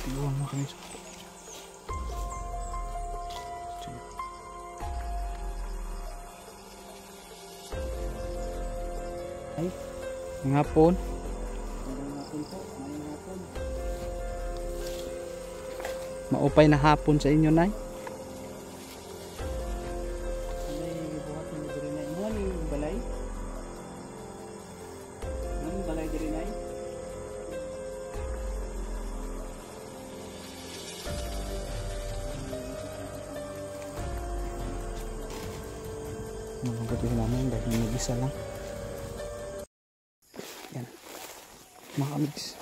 Yun mga kamis. Ay, ng hapon. Maupay na hapon sa inyo, Nay. Mabuti namin dahil mag-isa lang. Yan. Mga kamigs.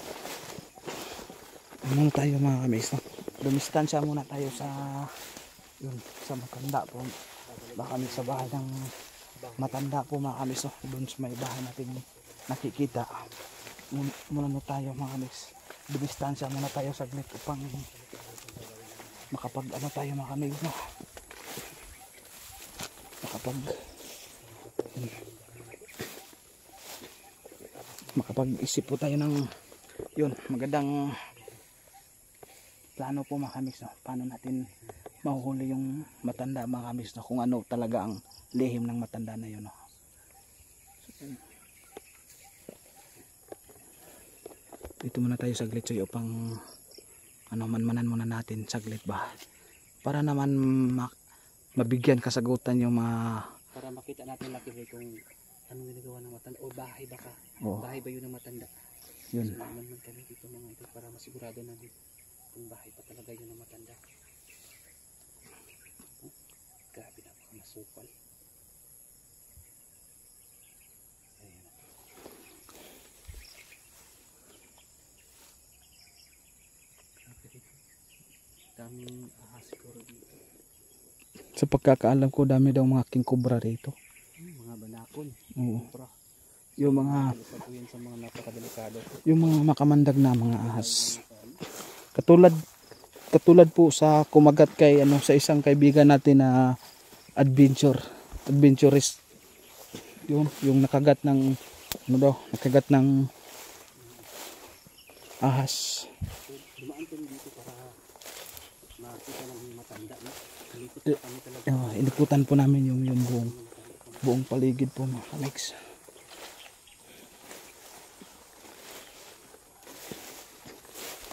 Ano tayo mga kamigs, no? Dumistansya muna tayo sa yun, sa matanda po. Baka kami sa bahay ng matanda po mga kamigs, no? Doon sa may bahay natin nakikita. Muna mo tayo mga kamigs. Dumistansya muna tayo saglit upang makapag ano tayo mga kamigs, no? Makapag-isip po tayo ng yun, magandang plano po mga kamigs, no? Paano natin mahuhuli yung matanda mga kamigs, no? Kung ano talaga ang lihim ng matanda na yun, no? Dito muna tayo saglit so upang ano, manmanan muna natin saglit ba para naman mabigyan kasagutan yung mga para makita natin laki kung anong ginagawa ng matanda o bahay baka bahay ba yun ng matanda yun. So, naman kami dito mga ito para masigurado natin kung bahay pa talaga yun ng matanda. Grabe na baka masupal. Daming siguro dito. Sa pagkakaalam ko, dami daw mga king cobra rito. Mga banakon. Oo. Cobra. Yung mga Sa mga napakadelikado. yung mga makamandag na mga ahas. Katulad po sa kumagat kay ano sa isang kaibigan natin na adventurist. Yung nakagat ng ano daw, nakagat ng ahas. Dumaan kami dito para makita ng matanda, no? Kalipot na kami talaga. Iniputan po namin yung buong paligid po mga kamigs.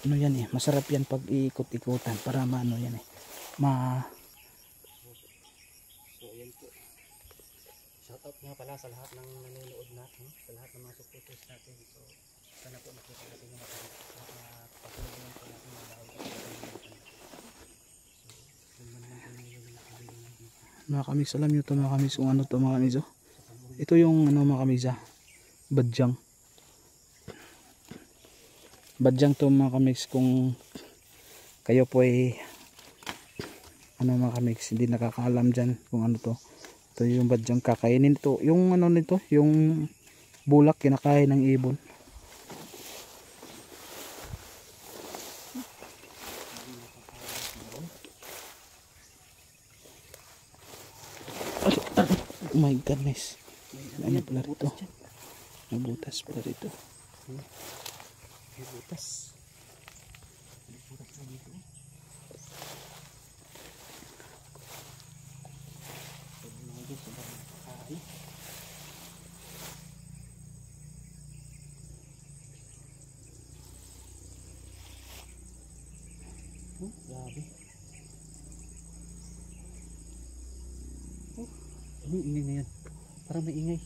Ano yan eh, masarap yan pag iikot-ikutan para maano yan eh. So ayan po. Shout out nga pala sa lahat ng nanonood natin, sa lahat ng mga supporters natin. So sana po makita natin yung matanda. Patuloy po natin mga bahay. Mga kamigs, alam nyo ito mga kamigs kung ano ito mga kamigs, oh. Ito yung ano mga kamigs, badyang. Badyang to mga kamigs, kung kayo po ay ano mga kamigs, hindi nakakaalam dyan kung ano to. Ito yung badyang, kakainin ito. Yung ano nito, yung bulak kinakain ng ibon. Oh my goodness. Ano pala rito? May butas pala rito. May butas. May butas na dito. Grabe. Ano yung ingay na yan? Parang may ingay.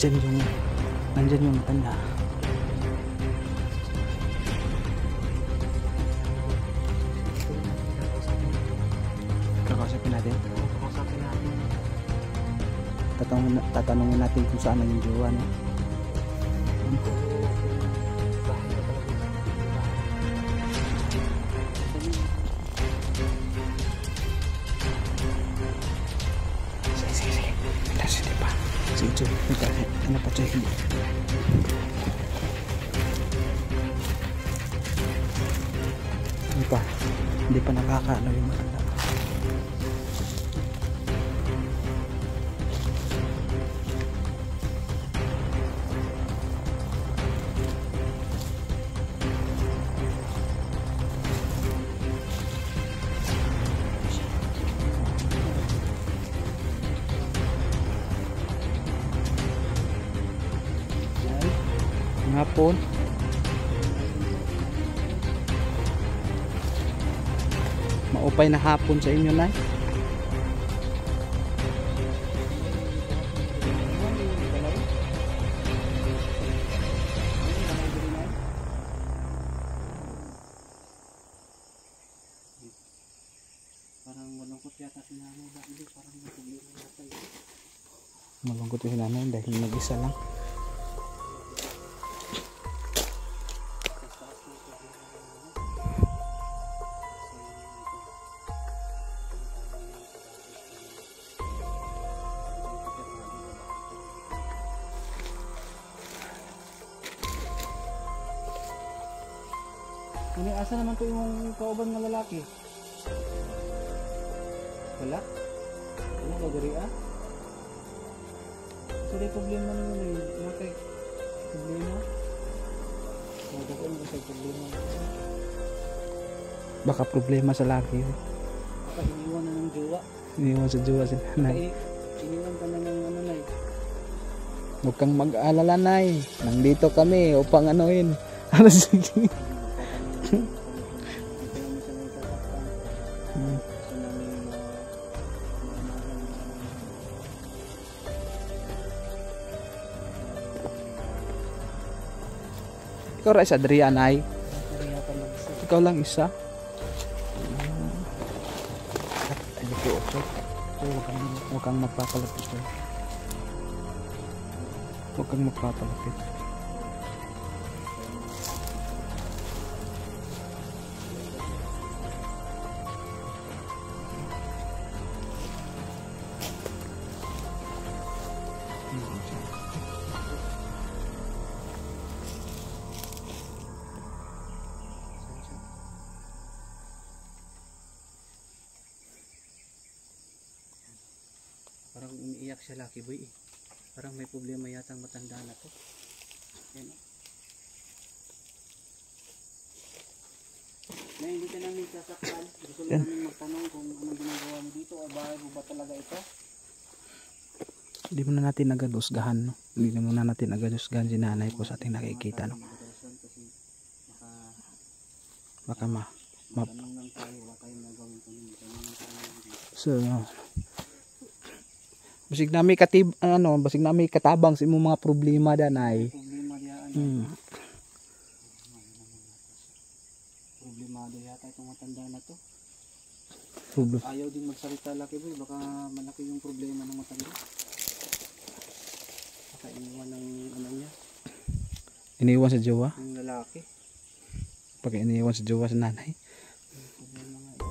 nandyan yung matanda. Kakausapin natin. Kausapin natin. Tatanungin natin kung saan ang jowa niya. Bahay ba talaga? Sige. Sige pa. Sige, Choy. Ano pa, Choy? Hindi pa nakakaano yung matanda. Hapon. Maupay na hapon sa inyo, Nay. Parang malungkot yata si nanay. Hindi, parang may problema yata. Malungkot yung nanay dahil mag-isa lang. Ano, asa naman po yung kauban ng lalaki? Wala? Wala ka gari ah? So may problema naman eh. Nakay problema? Nagkakaroon ka sa problema. Baka problema sa laki. Baka iniwan na ng jowa. Iniwan sa jowa si nanay. Iniwan ka na ng ano na eh. Huwag kang mag-alala, Nay. Nandito kami upang anuin. Ano sige? Ikaw rin sa Adrian, Nay. Ikaw lang isa. Ay, ito, huwag kang magpapalapit. Huwag kang magpapalapit. Parang umiiyak siya, Lucky Boy eh. Parang may problema yata ang matanda na to. Yan o. Na hindi ka namin sasaktan. Gusto lang namin magtanong kung anong ginagawa mo dito o bahay mo ba talaga ito? Hindi muna natin nagadusgahan, no? Hindi muna natin nagadusgahan si nanay po sa ating nakikita, no? Baka tanong lang tayo, wala tayong nagawin tanong lang tayo. So, basig nami katabang sa imong mga problema danay. Problema diyan. Problemado yata itong matanda na to. Ayaw din magsalita, Lucky Boy, baka malaki yung problema ng matanda. Baka iniwan ng ano niya. Iniwan sa jowa? Yung lalaki. Pag iniwan sa jowa sa nanay. Problema nga ito.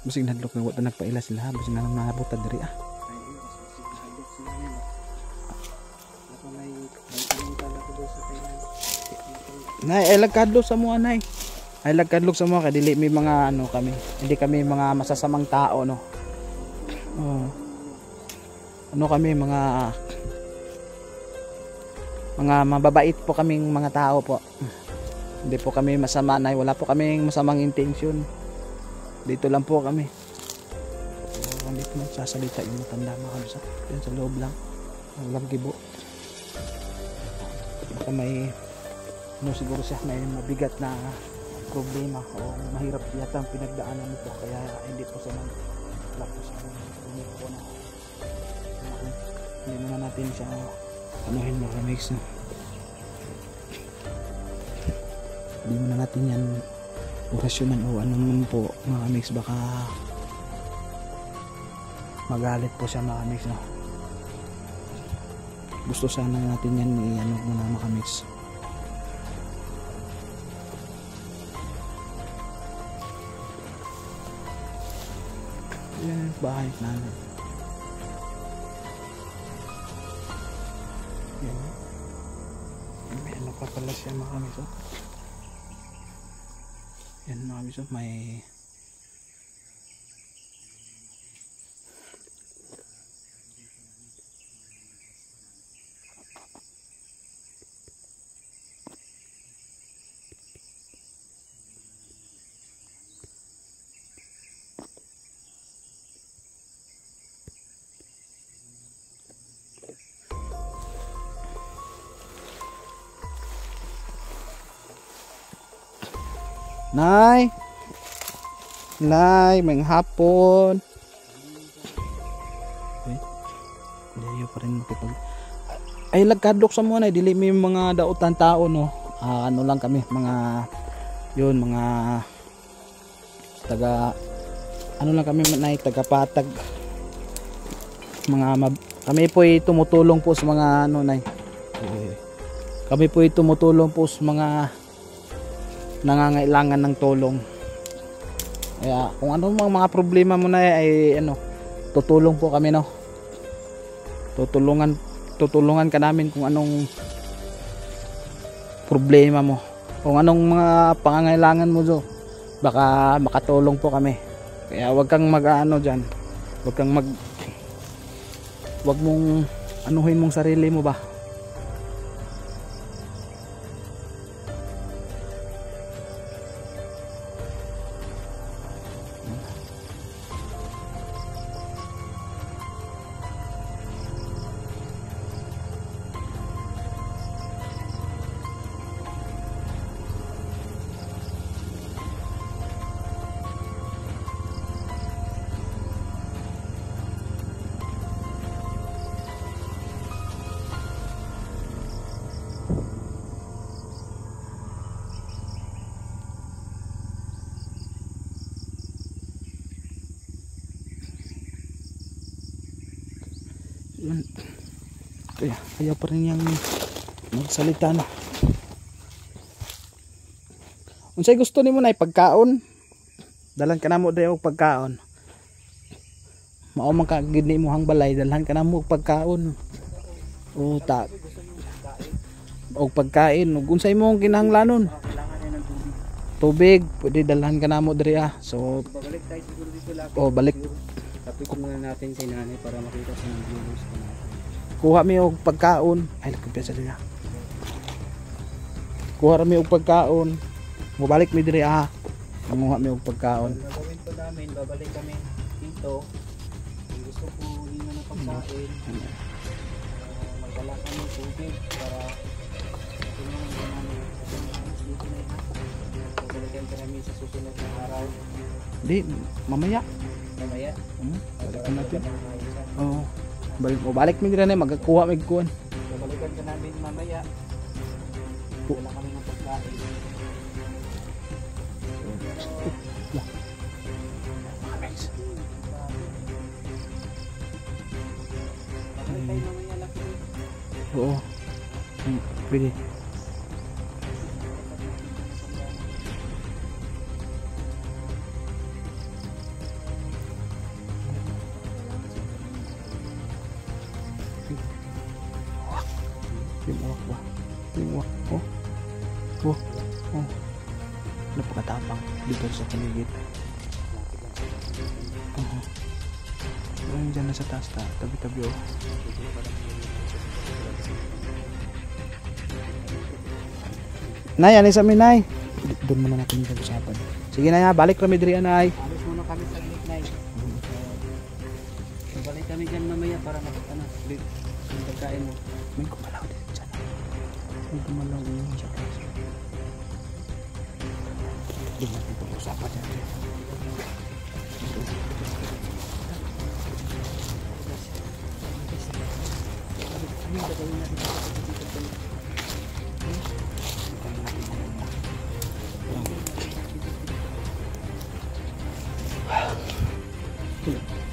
Basig nadlok na wala nagpaila sila, basig na nabutad diri ah. Nay, ay lagkadlok sa mga nay. Ay lagkadlok sa mga kadili may mga ano kami. Hindi kami mga masasamang tao, no. Oh. Ano kami mga mababait po kaming mga tao po. Hindi po kami masama, nay. Wala po kaming masamang intensyon. Dito lang po kami. So, hindi po nagsasalita yung matanda mga kabisa. Yan sa loob lang. Walang gibo. Baka may ano siguro siya, may mabigat na problema o mahirap yata ang pinagdaanan nito kaya hindi po siya nag-lapos po na hindi naman natin siya anuhin mga mix no? Hindi muna natin yan orasyonan o ano naman po mga mix, baka magalit po siya mga mix no? Gusto sana natin yan i-ano muna mga mix. Yan bahay namin. Yan. May ano pa pala siya mga mix oh. Yan mga mix oh, may Nay! Nay, may hapon. Hindi pa rin makipag... Ay, lagkadok sa muna. Dili may mga dautan tao, no? Ano lang kami, mga... Yun, mga... Taga... Ano lang kami, Nay, taga-patag. Kami po ay tumutulong po sa mga... Ano, Nay? Kami po ay tumutulong po sa mga... nangangailangan ng tulong. Kaya kung ano mga problema mo na ay ano, tutulong po kami no. Tutulungan ka namin kung anong problema mo. Kung anong mga pangangailangan mo do. Baka makatulong po kami. Kaya wag kang mag-aano diyan. Wag mong anuhin mong sarili mo ba. Yun. Kaya ayaw pa rin niyang magsalita na. Unsay gusto nimo na pagkaon? Dalan ka na mo dayo og pagkaon. Mao man ka gid nimo hang balay, dalhan ka na mo og pagkaon. O ta. Og pagkain, ug unsay mo kinahanglanon? Tubig, pwede dalhan ka na mo diri ah. So Babalik tayo siguro dito lang. balik. Tapos muna natin si nanay para makita sa mga viewers ko natin. Kuha mi og pagkaon. Ay, nagkumpiyansa din ah. Kuha mi og pagkaon. Mobalik mi diri ah. Manguha mi og pagkaon. Ang gagawin po namin, babalik kami dito. Kung gusto po hinga ng pagkain, magdala kami ng tubig para tulungan po namin dito na yun. Babalikan ka namin sa susunod na araw. Di, mamaya. Mamaya. Balikan natin. Oo. Balik mi diri na magkuha mi kuan. Babalikan ka namin mamaya. Dala kami ng pagkain. Babalik tayo mamaya lang. Oo. Pwede. Timuak ba? Timuak. Oh. Oh. Oh. Napakatapang dito sa paligid. Ayun dyan na sa taas ta. Tabi-tabi oh. Nay, alis sa amin, Nay. Doon muna natin yung pag-usapan. Sige na ya, balik kami diri, Nay. Alis muna kami sa gitnay. Babalik kami dyan mamaya para makita na. Yung pagkain mo. May kumalaw din dyan. May kumalaw din sa taas. sapa dyan. Ano yung gagawin natin dito?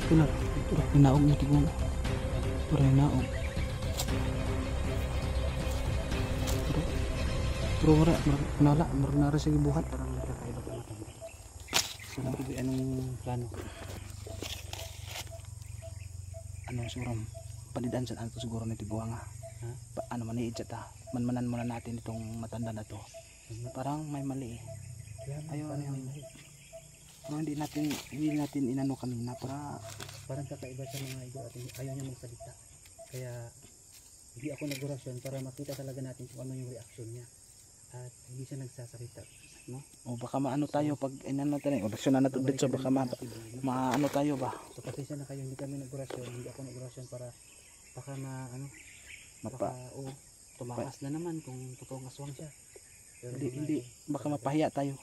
Tular, hinaog na tigong. Tular hinaog. Pero wala, nara sige buhat. Parang nagkakaiba pa matanda. So, anong plano? Ano siguro, palidan sa ano siguro ni Tiguanga. Ha? Ano maniid siya ta. Manmanan muna natin itong matanda na to. Parang may mali eh. Kaya Ayaw, parang, ano yun. Pero hindi natin inano kanina para parang kakaiba sa mga idol at ayaw niya magsalita. Kaya hindi ako nag-orasyon para makita talaga natin kung ano yung reaction niya. At hindi siya nagsasalita. No? o baka maano tayo pag inano tayo. Orasyon na natin dito baka maano tayo ba. So pasensya na kayo, hindi kami nag-orasyon, hindi ako nag-orasyon para baka baka tumakas na naman kung totoong aswang siya. Pero Hindi baka mapahiya tayo.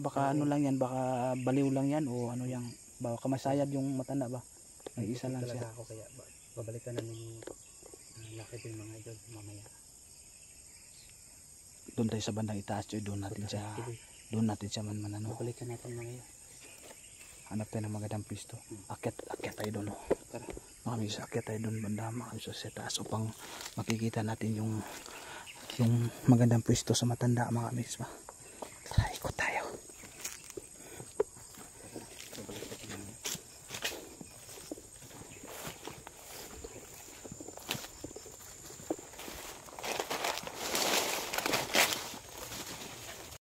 Baka ano lang yan, baka baliw lang yan o ano yang baka masayad yung matanda ba. May isa lang talaga siya. ako kaya babalikan namin yung lakit yung mga idol mamaya. Doon tayo sa bandang itaas, doon natin siya. Sige, Doon natin siya man ano. babalikan natin mamaya. Hanap tayo ng magandang pisto. Akyat tayo doon. Tara. Makami sa akyat tayo doon banda, makami sa taas upang makikita natin yung magandang pwesto sa matanda mga amigs ba. Try.